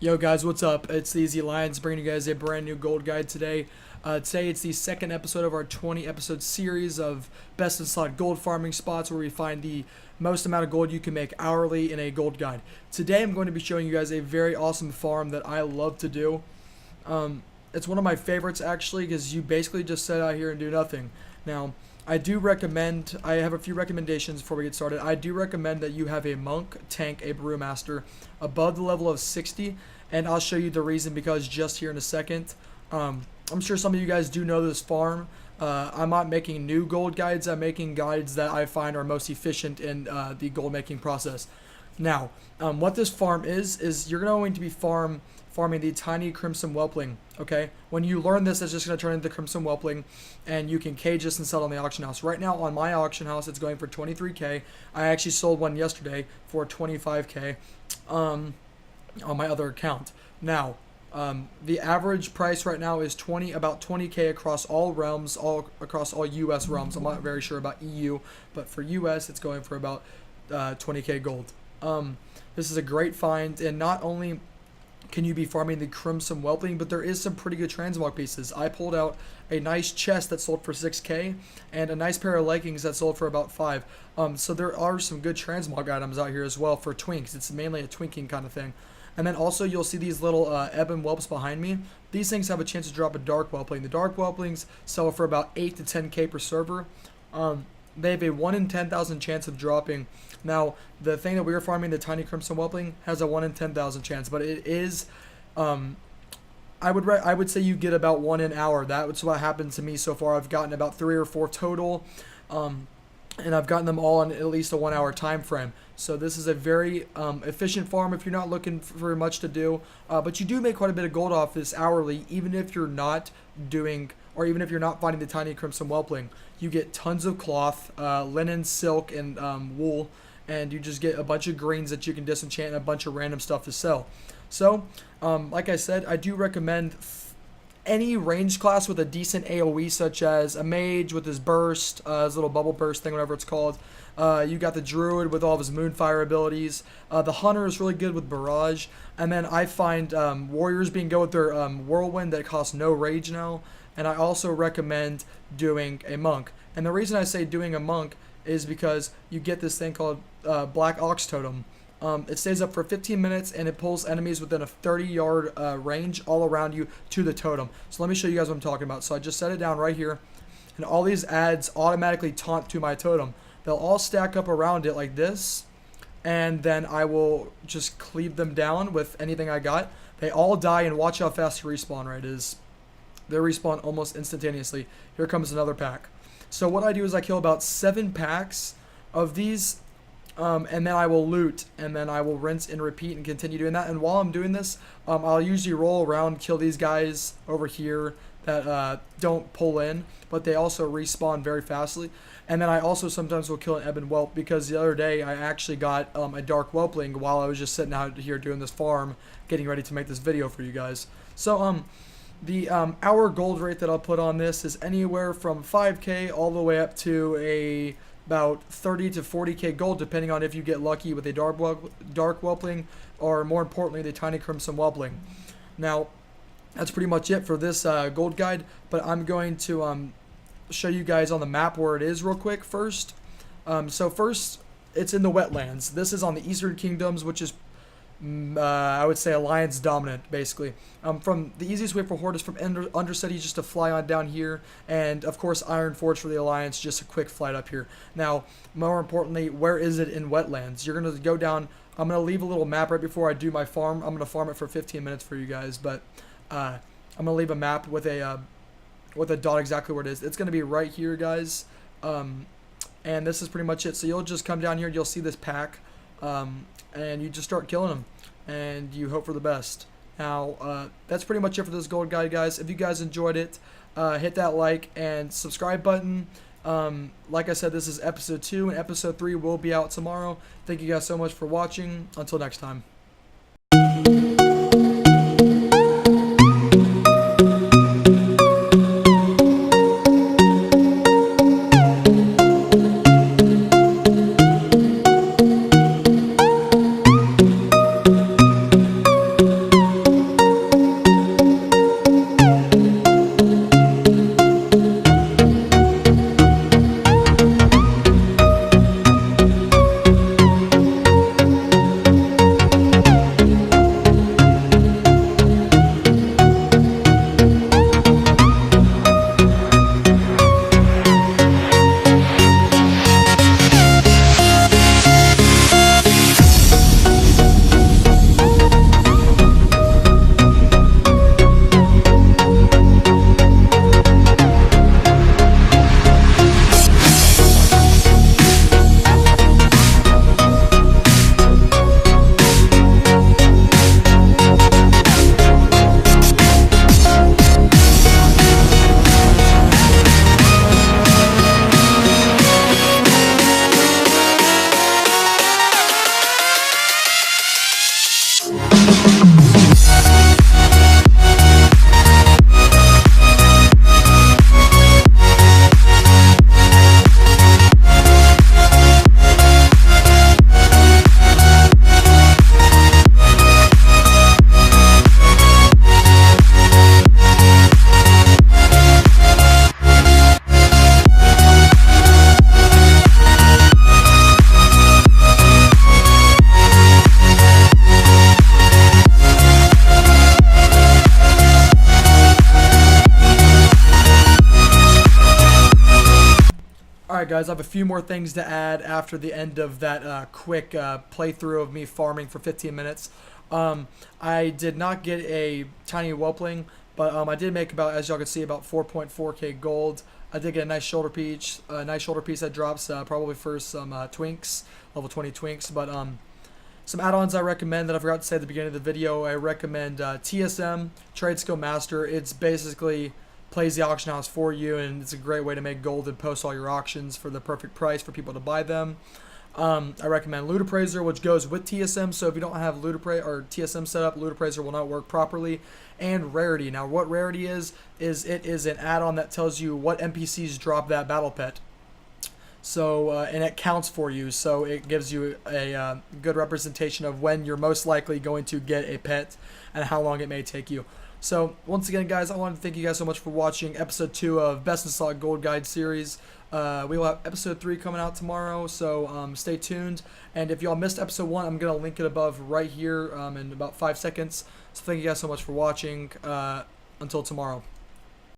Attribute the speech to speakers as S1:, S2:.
S1: Yo guys, what's up? It's the Easy Lions bringing you guys a brand new gold guide today. Today it's the second episode of our 20 episode series of best in slot gold farming spots where we find the most amount of gold you can make hourly in a gold guide. Today I'm going to be showing you guys a very awesome farm that I love to do. It's one of my favorites actually because you basically just sit out here and do nothing. Now, I have a few recommendations before we get started. I do recommend that you have a monk, tank, a brewmaster above the level of 60, and I'll show you the reason because just here in a second. I'm sure some of you guys do know this farm. I'm not making new gold guides. I'm making guides that I find are most efficient in the gold making process. Now, what this farm is you're going to be farming the tiny crimson whelpling. Okay, when you learn this, it's just going to turn into crimson whelpling, and you can cage this and sell it on the auction house. Right now on my auction house, it's going for 23k. I actually sold one yesterday for 25k on my other account. Now, the average price right now is about 20k across all realms, across all U.S. realms. I'm not very sure about EU, but for U.S. it's going for about 20k gold. This is a great find, and not only can you be farming the crimson whelping, but there is some pretty good transmog pieces. I pulled out a nice chest that sold for 6k and a nice pair of leggings that sold for about 5. So there are some good transmog items out here as well for twinks. It's mainly a twinking kind of thing. And then also you'll see these little ebon whelps behind me. These things have a chance to drop a dark whelpling. The dark whelplings sell for about 8 to 10k per server. They have a 1 in 10,000 chance of dropping. Now, the thing that we are farming, the tiny crimson whelpling, has a 1 in 10,000 chance, but it is, I would say you get about 1 an hour. That's what happened to me so far. I've gotten about 3 or 4 total, and I've gotten them all in at least a 1 hour time frame. So this is a very efficient farm if you're not looking for much to do, but you do make quite a bit of gold off this hourly, even if you're not doing, or even if you're not finding the tiny crimson whelpling. You get tons of cloth, linen, silk, and wool, and you just get a bunch of greens that you can disenchant and a bunch of random stuff to sell. So, like I said, I do recommend any range class with a decent AoE, such as a mage with his burst, his little bubble burst thing, whatever it's called. You got the druid with all of his moonfire abilities. The hunter is really good with barrage. And then I find warriors being good with their whirlwind that costs no rage now. And I also recommend doing a monk. And the reason I say doing a monk is because you get this thing called Black Ox Totem. It stays up for 15 minutes and it pulls enemies within a 30-yard range all around you to the totem. So let me show you guys what I'm talking about. So I just set it down right here, and all these ads automatically taunt to my totem. They'll all stack up around it like this, and then I will just cleave them down with anything I got. They all die, and watch how fast the respawn rate is. They respawn almost instantaneously. Here comes another pack. So what I do is I kill about 7 packs of these, and then I will loot, and then I will rinse and repeat and continue doing that. And while I'm doing this, I'll usually roll around, kill these guys over here that don't pull in, but they also respawn very fastly. And then I also sometimes will kill an ebon whelp, because the other day I actually got a dark whelpling while I was just sitting out here doing this farm, getting ready to make this video for you guys. So the hour gold rate that I'll put on this is anywhere from 5k all the way up to about 30 to 40k gold, depending on if you get lucky with a dark whelpling, or more importantly, the tiny crimson whelpling. Now, that's pretty much it for this gold guide, but I'm going to show you guys on the map where it is real quick first. So first, it's in the wetlands. This is on the Eastern Kingdoms, which is I would say Alliance dominant, basically. From the easiest way for Horde is from Undercity just to fly on down here, and of course Iron Forge for the Alliance, just a quick flight up here. Now, more importantly, where is it in wetlands? You're going to go down. I'm going to leave a little map right before I do my farm. I'm going to farm it for 15 minutes for you guys, but I'm going to leave a map with a dot exactly where it is. It's going to be right here, guys. And this is pretty much it. So you'll just come down here, you'll see this pack, and you just start killing them, and you hope for the best. Now, that's pretty much it for this gold guide, guys. If you guys enjoyed it, hit that like and subscribe button. Like I said, this is episode 2, and episode 3 will be out tomorrow. Thank you guys so much for watching. Until next time. guys, I have a few more things to add after the end of that quick playthrough of me farming for 15 minutes. I did not get a tiny whelpling, but I did make about, as y'all can see, about 4.4k gold. I did get a nice shoulder piece, that drops probably for some twinks, level 20 twinks. But some add-ons I recommend that I forgot to say at the beginning of the video. I recommend TSM, Trade Skill Master. It's basically plays the auction house for you, and it's a great way to make gold and post all your auctions for the perfect price for people to buy them. I recommend Loot Appraiser, which goes with TSM, so if you don't have Loot Appraiser or TSM set up, Loot Appraiser will not work properly. And Rarity. Now, what Rarity is it is an add-on that tells you what NPCs drop that battle pet. So, and it counts for you, so it gives you a good representation of when you're most likely going to get a pet and how long it may take you. So, once again, guys, I want to thank you guys so much for watching episode 2 of Best in Slot Gold Guide series. We will have episode 3 coming out tomorrow, so stay tuned. And if y'all missed episode 1, I'm going to link it above right here in about 5 seconds. So thank you guys so much for watching. Until tomorrow.